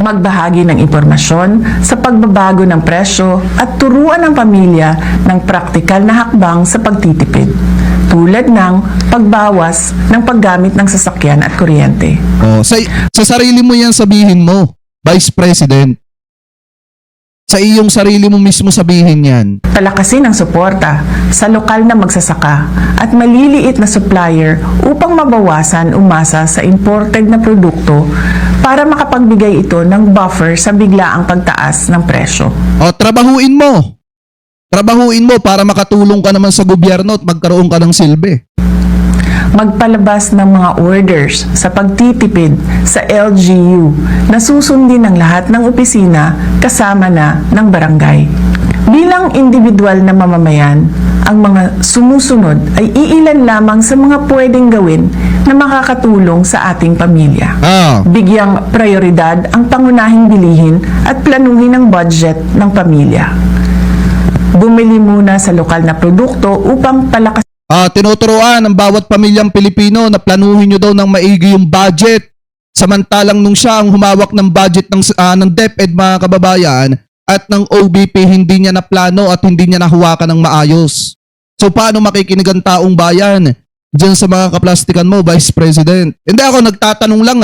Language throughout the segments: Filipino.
Magbahagi ng impormasyon sa pagbabago ng presyo at turuan ang pamilya ng praktikal na hakbang sa pagtitipid, tulad ng pagbawas ng paggamit ng sasakyan at kuryente. Sa sarili mo yan sabihin mo, Vice President. Sa iyong sarili mo mismo sabihin yan. Palakasin ang suporta sa lokal na magsasaka at maliliit na supplier upang mabawasan umasa sa imported na produkto para makapagbigay ito ng buffer sa biglaang pagtaas ng presyo. Trabahuin mo. Trabahuin mo para makatulong ka naman sa gobyerno at magkaroon ka ng silbi. Magpalabas ng mga orders sa pagtitipid sa LGU na susundin ng lahat ng opisina kasama na ng barangay. Bilang individual na mamamayan, ang mga sumusunod ay iilan lamang sa mga pwedeng gawin na makakatulong sa ating pamilya. Bigyang prioridad ang pangunahing bilihin at planuhin ang budget ng pamilya. Bumili muna sa lokal na produkto upang palakas. Tinuturuan ng bawat pamilyang Pilipino na planuhin nyo daw ng maigi yung budget. Samantalang nung siya ang humawak ng budget ng DepEd, mga kababayan, at ng OBP, hindi niya na plano at hindi niya nahuwakan ng maayos. So paano makikinig ang taong bayan dyan sa mga kaplastikan mo, Vice President? Hindi, ako nagtatanong lang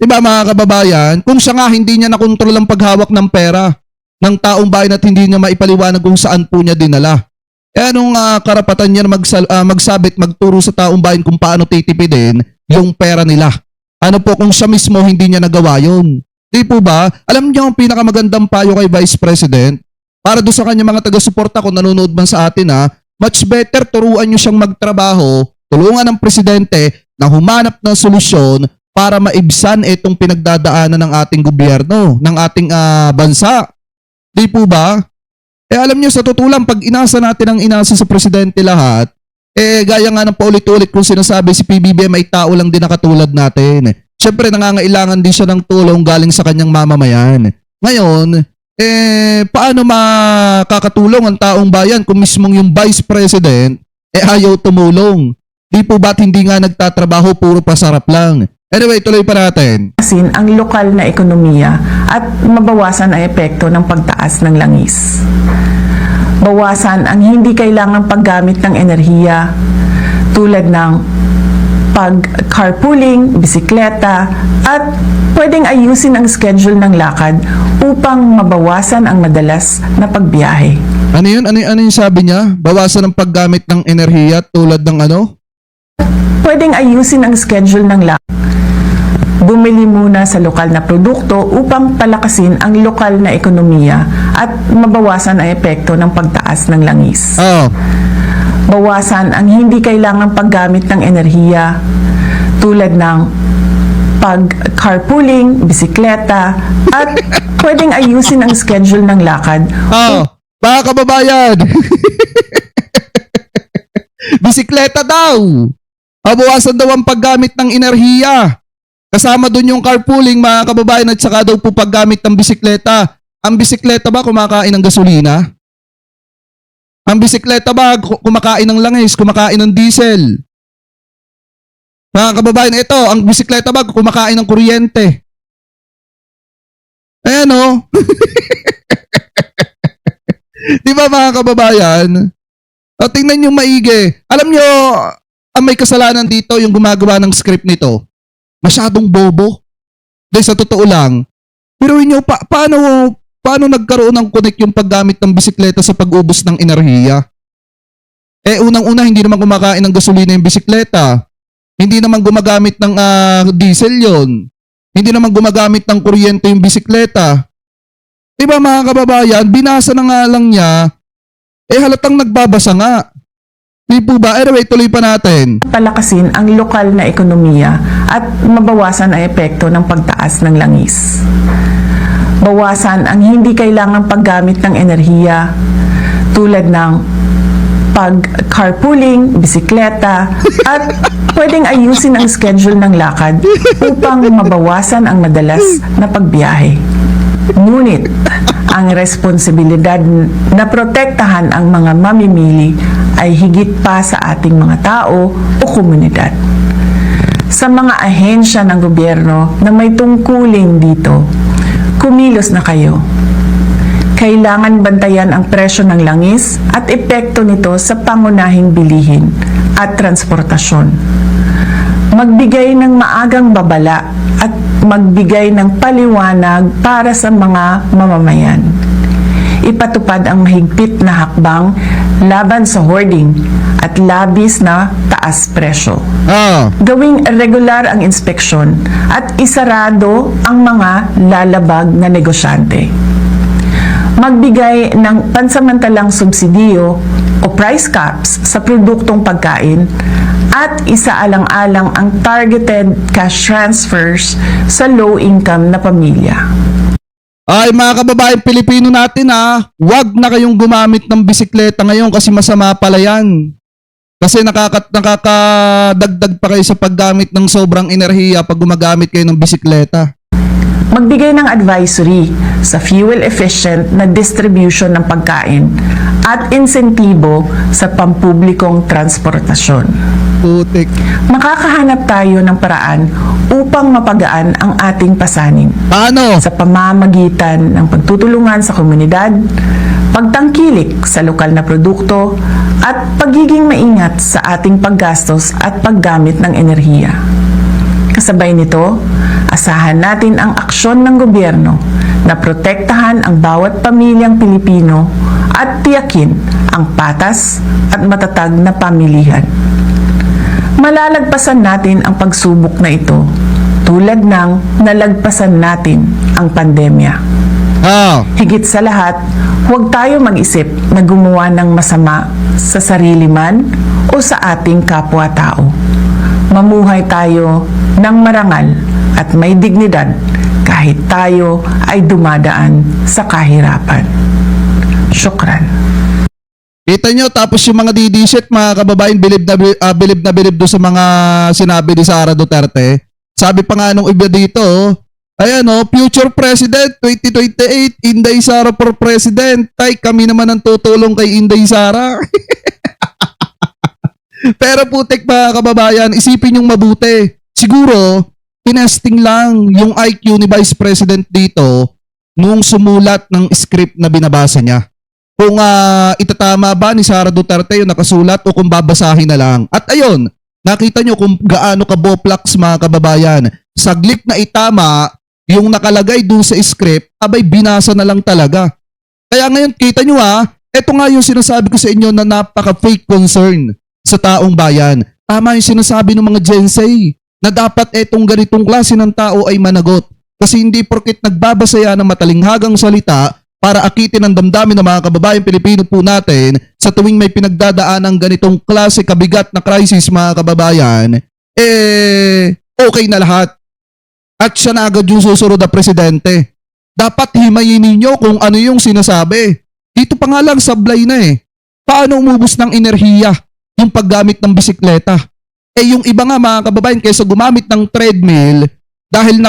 diba mga kababayan, kung siya nga hindi niya nakontrol ang paghawak ng pera ng taong bayan at hindi niya maipaliwanag kung saan po niya dinala. Anong karapatan niya magsabit, magturo sa taong bayan kung paano titipidin yung pera nila? Ano po kung siya mismo hindi niya nagawa yun? Di po ba? Alam niyo ang pinakamagandang payo kay Vice President? Para doon sa kanya mga taga-suporta kung nanonood man sa atin much better turuan niyo siyang magtrabaho, tulungan ng presidente na humanap ng solusyon para maibsan itong pinagdadaanan ng ating gobyerno, ng ating bansa. Di po ba? Alam nyo, sa totoo lang, pag inasa natin ang inasa sa presidente lahat, gaya nga ng paulit-ulit kung sinasabi, si PBBM ay tao lang din na katulad natin. Siyempre, nangangailangan din siya ng tulong galing sa kanyang mamamayan. Ngayon, paano makakatulong ang taong bayan kung mismong yung Vice President ayaw tumulong? Di po ba't hindi nga nagtatrabaho, puro pasarap lang? Anyway, tuloy pa natin. Ang lokal na ekonomiya at mabawasan ang epekto ng pagtaas ng langis. Bawasan ang hindi kailangang paggamit ng enerhiya tulad ng pag-carpooling, bisikleta, at pwedeng ayusin ang schedule ng lakad upang mabawasan ang madalas na pagbiyahe. Ano yun? Ano yung sabi niya? Bawasan ang paggamit ng enerhiya tulad ng ano? Pwedeng ayusin ang schedule ng lakad. Bumili muna sa lokal na produkto upang palakasin ang lokal na ekonomiya at mabawasan ang epekto ng pagtaas ng langis. Bawasan ang hindi kailangang paggamit ng enerhiya tulad ng pag-carpooling, bisikleta, at pwedeng ayusin ang schedule ng lakad. Mga kababayan! Bisikleta daw! Bawasan daw ang paggamit ng enerhiya. Kasama doon yung carpooling, mga kababayan, at saka daw po paggamit ng bisikleta. Ang bisikleta ba kumakain ng gasolina? Ang bisikleta ba kumakain ng langis, kumakain ng diesel? Mga kababayan, ito, ang bisikleta ba kumakain ng kuryente? Ayan o. Di ba mga kababayan? Tingnan nyo maigi. Alam nyo, ang may kasalanan dito yung gumagawa ng script nito. Masyadong bobo. Dahil sa totoo lang, pero inyo, paano nagkaroon ng connect yung paggamit ng bisikleta sa pag-ubos ng enerhiya? Unang-una, hindi naman kumakain ng gasolina yung bisikleta. Hindi naman gumagamit ng diesel yon. Hindi naman gumagamit ng kuryente yung bisikleta. Diba mga kababayan, binasa na nga lang niya, halatang nagbabasa nga. Di po ba? Anyway, tuloy pa natin. Palakasin ang lokal na ekonomiya at mabawasan ang epekto ng pagtaas ng langis. Bawasan ang hindi kailangang paggamit ng enerhiya tulad ng pag-carpooling, bisikleta, at pwedeng ayusin ang schedule ng lakad upang mabawasan ang madalas na pagbiyahe. Ngunit, ang responsibilidad na protektahan ang mga mamimili ay higit pa sa ating mga tao o komunidad. Sa mga ahensya ng gobyerno na may tungkulin dito, kumilos na kayo. Kailangan bantayan ang presyo ng langis at epekto nito sa pangunahing bilihin at transportasyon. Magbigay ng maagang babala at magbigay ng paliwanag para sa mga mamamayan. Ipatupad ang mahigpit na hakbang laban sa hoarding at labis na taas presyo. Gawing regular ang inspeksyon at isarado ang mga lalabag na negosyante. Magbigay ng pansamantalang subsidiyo o price caps sa produktong pagkain at isaalang-alang ang targeted cash transfers sa low-income na pamilya. Ay mga kababayan Pilipino natin wag na kayong gumamit ng bisikleta ngayon kasi masama pala yan. Kasi nakakadagdag pa kayo sa paggamit ng sobrang enerhiya pag gumagamit kayo ng bisikleta. Magbigay ng advisory sa fuel efficient na distribution ng pagkain at insentibo sa pampublikong transportasyon. Putik. Makakahanap tayo ng paraan upang mapagaan ang ating pasanin. Paano? Sa pamamagitan ng pagtutulungan sa komunidad, pagtangkilik sa lokal na produkto, at pagiging maingat sa ating paggastos at paggamit ng enerhiya. Kasabay nito, asahan natin ang aksyon ng gobyerno na protektahan ang bawat pamilyang Pilipino at tiyakin ang patas at matatag na pamilihan. Malalagpasan natin ang pagsubok na ito tulad ng nalagpasan natin ang pandemya. Higit sa lahat, huwag tayo mag-isip na gumawa ng masama sa sarili man o sa ating kapwa-tao. Mamuhay tayo ng marangal at may dignidad kahit tayo ay dumadaan sa kahirapan. Syukran. Kita nyo, tapos yung mga didisit, mga kababayan, bilib na bilib doon sa mga sinabi ni Sara Duterte. Sabi pa nga nung iba dito, ayan future president 2028, Inday Sara for president. Tay, kami naman ang tutulong kay Inday Sara. Pero putik mga kababayan, isipin yung mabuti. Siguro, tinesting lang yung IQ ni Vice President dito nung sumulat ng script na binabasa niya. Kung itatama ba ni Sara Duterte yung nakasulat o kung babasahin na lang. At ayun, nakita nyo kung gaano ka-boplax mga kababayan. Saglit na itama yung nakalagay dun sa script, abay binasa na lang talaga. Kaya ngayon kita nyo eto nga yung sinasabi ko sa inyo na napaka-fake concern sa taong bayan. Tama yung sinasabi ng mga Gen Z na dapat etong ganitong klase ng tao ay managot. Kasi hindi porket nagbabasa yan ng matalinghagang salita para akitin ang damdamin ng mga kababayan Pilipino po natin sa tuwing may pinagdadaan ng ganitong klase kabigat na crisis mga kababayan, okay na lahat. At siya na agad yung susunod na presidente. Dapat himayin ninyo kung ano yung sinasabi. Dito pa nga lang sablay na Paano umubos ng enerhiya yung paggamit ng bisikleta? Yung iba nga mga kababayan kaysa gumamit ng treadmill dahil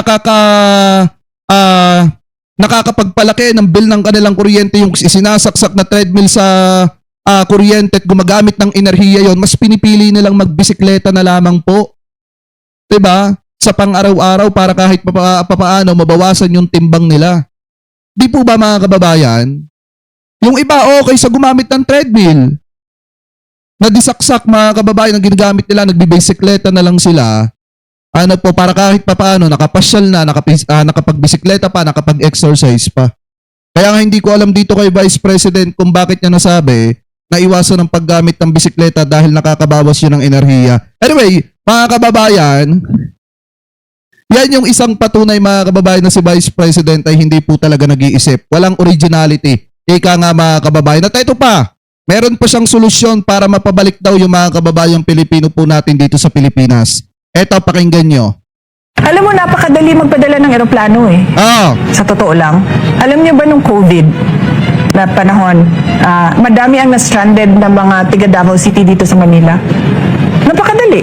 nakakapagpalaki ng bill ng kanilang kuryente yung sinasaksak na treadmill sa kuryente at gumagamit ng enerhiya yon, mas pinipili nilang magbisikleta na lamang po. 'Di ba? Sa pang-araw-araw para kahit papaano mabawasan yung timbang nila. Di po ba mga kababayan? Yung iba okay sa gumamit ng treadmill. Nadisaksak mga kababayan ang ginagamit nila, nagbibisikleta na lang sila. Para kahit papaano nakapasyal na, nakapagbisikleta pa, nakapag-exercise pa. Kaya nga hindi ko alam dito kay Vice President kung bakit niya nasabi na iwasan ang paggamit ng bisikleta dahil nakakabawas yun ng enerhiya. Anyway, mga kababayan, yan yung isang patunay mga kababayan na si Vice President ay hindi po talaga nag-iisip. Walang originality. Ika nga mga kababayan. At ito pa, meron pa siyang solusyon para mapabalik daw yung mga kababayang Pilipino po natin dito sa Pilipinas. Eto, pakinggan nyo. Alam mo, napakadali magpadala ng eroplano Sa totoo lang. Alam niyo ba nung COVID na panahon, madami ang na-stranded na mga tiga Davao City dito sa Manila? Napakadali.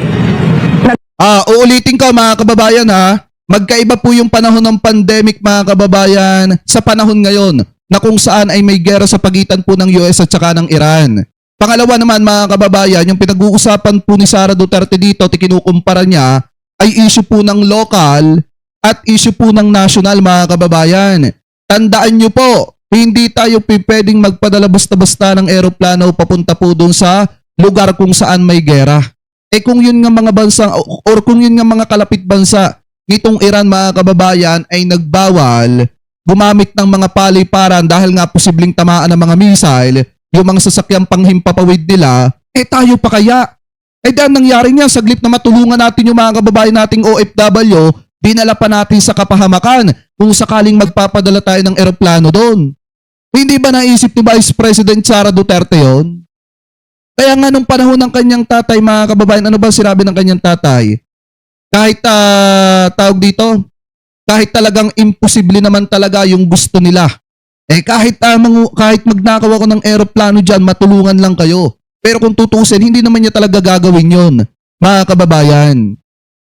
Uulitin ko mga kababayan Magkaiba po yung panahon ng pandemic mga kababayan sa panahon ngayon na kung saan ay may gera sa pagitan po ng US at saka ng Iran. Pangalawa naman mga kababayan, yung pinag-uusapan po ni Sara Duterte dito, kinukumpara niya, ay issue po ng local at issue po ng national mga kababayan. Tandaan nyo po, hindi tayo pwedeng magpadala basta-basta ng eroplano papunta po doon sa lugar kung saan may gera. Kung yun nga mga bansa or kung yun nga mga kalapit bansa nitong Iran mga kababayan ay nagbawal gumamit ng mga paliparan dahil nga posibleng tamaan ng mga missile, yung mga sasakyang panghimpapawid nila, tayo pa kaya? Dahil nangyari niya, saglit na matulungan natin yung mga kababayan nating OFW, dinala pa natin sa kapahamakan kung sakaling magpapadala tayo ng eroplano doon. Hindi ba naisip ni Vice President Sara Duterte yon? Kaya nga nung panahon ng kanyang tatay, mga kababayan, ano ba sinabi ng kanyang tatay? Kahit tawag dito, kahit talagang imposible naman talaga yung gusto nila. Kahit magnakaw ako ng eroplano dyan, matulungan lang kayo. Pero kung tutusin, hindi naman niya talaga gagawin yon, mga kababayan.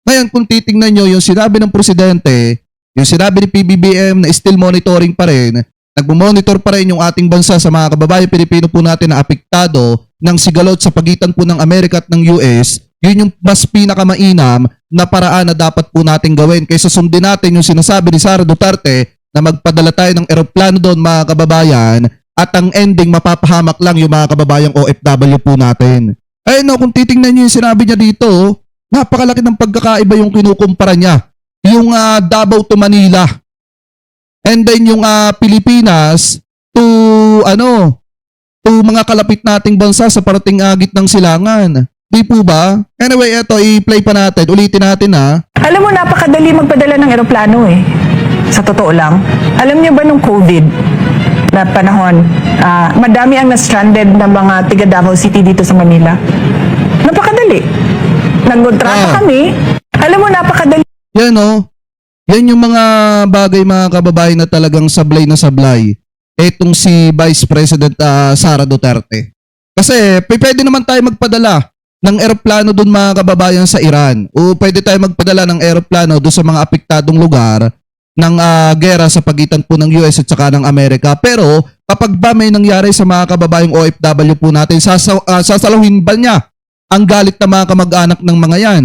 Ngayon, kung titingnan nyo yung sinabi ng presidente, yung sinabi ni PBBM na still monitoring pa rin, nagmo-monitor pa rin yung ating bansa sa mga kababayan Pilipino po natin na apektado ng sigalot sa pagitan po ng Amerika at ng US, yun yung mas pinakamainam na paraan na dapat po natin gawin kaysa sundin natin yung sinasabi ni Sara Duterte na magpadala tayo ng eroplano doon mga kababayan at ang ending mapapahamak lang yung mga kababayang OFW po natin. Kung titingnan nyo yung sinabi niya dito, napakalaki ng pagkakaiba yung kinukumpara niya. Yung Davao to Manila. And then yung Pilipinas to mga kalapit nating bansa sa parating agit ng silangan. Di po ba? Anyway, eto, i-play pa natin. Ulitin natin Alam mo, napakadali magpadala ng eroplano eh. Sa totoo lang. Alam niyo ba nung COVID na panahon, madami ang na-stranded na mga tiga Davao City dito sa Manila? Napakadali. Nagkontrata kami. Alam mo, napakadali. Yan yan yung mga bagay mga kababayan na talagang sablay na sablay. Etong si Vice President Sara Duterte. Kasi pwede naman tayo magpadala ng eroplano doon mga kababayan sa Iran. O pwede tayo magpadala ng eroplano doon sa mga apektadong lugar ng gera sa pagitan po ng US at saka ng Amerika. Pero kapag ba may nangyari sa mga kababayang OFW po natin, sasaluhin ba niya ang galit ng mga kamag-anak ng mga yan?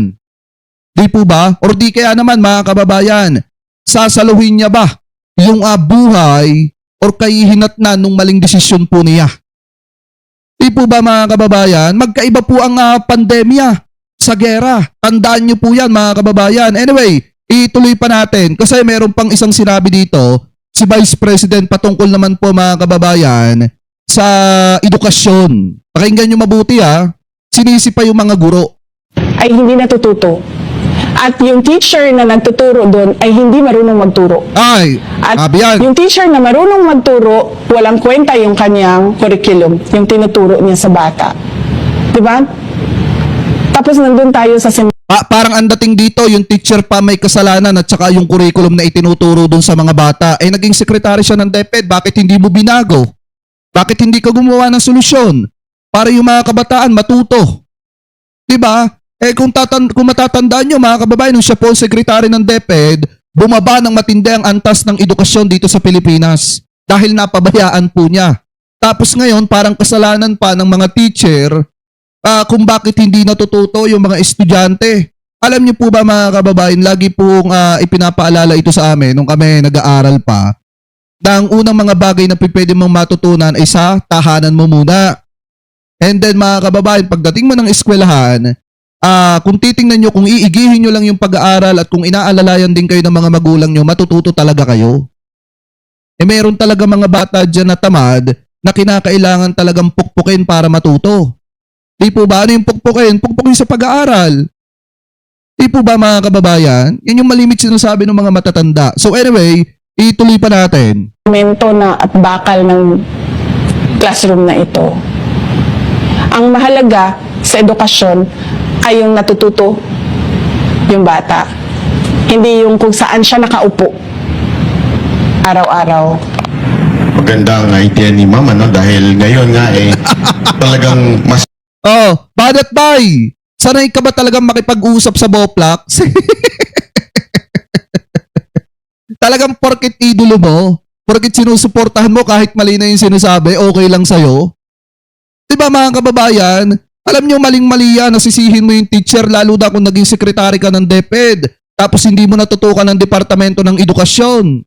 Di po ba? Or di kaya naman mga kababayan, sasaluhin niya ba yung buhay or kahihinatnan nung maling desisyon po niya? Di po ba mga kababayan? Magkaiba po ang pandemya sa gera. Tandaan niyo po yan mga kababayan. Anyway, ituloy pa natin kasi meron pang isang sinabi dito si Vice President patungkol naman po mga kababayan sa edukasyon. Pakinggan nyo mabuti sinisi pa yung mga guro. Ay hindi natututo. At yung teacher na nagtuturo doon ay hindi marunong magturo. Ay, At sabi yan. yung teacher na marunong magturo, walang kwenta yung kanyang curriculum, yung tinuturo niya sa bata. Diba? Tapos nandun tayo sa Parang ang dating dito, yung teacher pa may kasalanan at saka yung curriculum na itinuturo dun sa mga bata. Naging sekretary siya ng DepEd, bakit hindi mo binago? Bakit hindi ka gumawa ng solusyon para yung mga kabataan matuto? Diba? Kung matatandaan nyo mga kababayan, nung siya po sekretary ng DepEd, bumaba ng matindi ang antas ng edukasyon dito sa Pilipinas dahil napabayaan po niya. Tapos ngayon, parang kasalanan pa ng mga teacher kung bakit hindi natututo yung mga estudyante. Alam niyo po ba mga kababayan, lagi pong ipinapaalala ito sa amin nung kami nag-aaral pa, na ang unang mga bagay na pwede mong matutunan ay sa tahanan mo muna. And then mga kababayan, pagdating mo ng eskwelahan, kung titingnan nyo, kung iigihin nyo lang yung pag-aaral at kung inaalalayan din kayo ng mga magulang nyo, matututo talaga kayo. Meron talaga mga bata dyan na tamad na kinakailangan talagang pukpukin para matuto. Di po ba? Ano yung pukpukin? Pukpukin sa pag-aaral. Di po ba mga kababayan? Yan yung malimit sinasabi ng mga matatanda. So anyway, ituloy pa natin. momento na at bakal ng classroom na ito. Ang mahalaga sa edukasyon ay yung natututo yung bata. Hindi yung kung saan siya nakaupo araw-araw. Maganda ang idea ni Mama, dahil ngayon nga talagang mas Badat bay! Sanay ka ba talagang makipag-usap sa Boplax? Talagang porkit idolo mo, porkit sinusuportahan mo kahit mali na yung sinasabi, okay lang sa'yo? Diba mga kababayan, alam nyo maling-mali yan, nasisihin mo yung teacher lalo na kung naging sekretary ka ng DepEd. tapos hindi mo natutukan ng Departamento ng Edukasyon.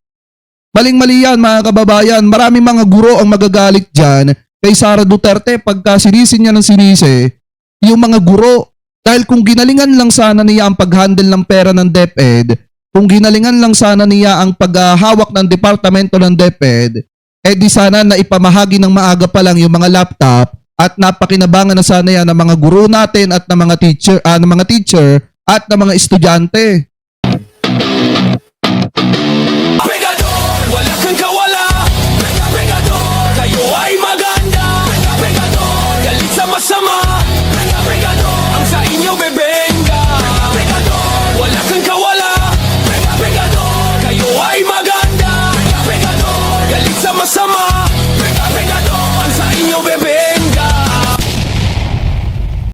Maling-mali yan mga kababayan. Maraming mga guro ang magagalit dyan kay Sara Duterte pagka sinisin niya ng sinisi yung mga guro. Dahil kung ginalingan lang sana niya ang pag-handle ng pera ng DepEd, kung ginalingan lang sana niya ang paghahawak ng Departamento ng DepEd, di sana na ipamahagi ng maaga pa lang yung mga laptop at napakinabangan na sana yan ng mga guro natin at ng mga teacher at ng mga estudyante.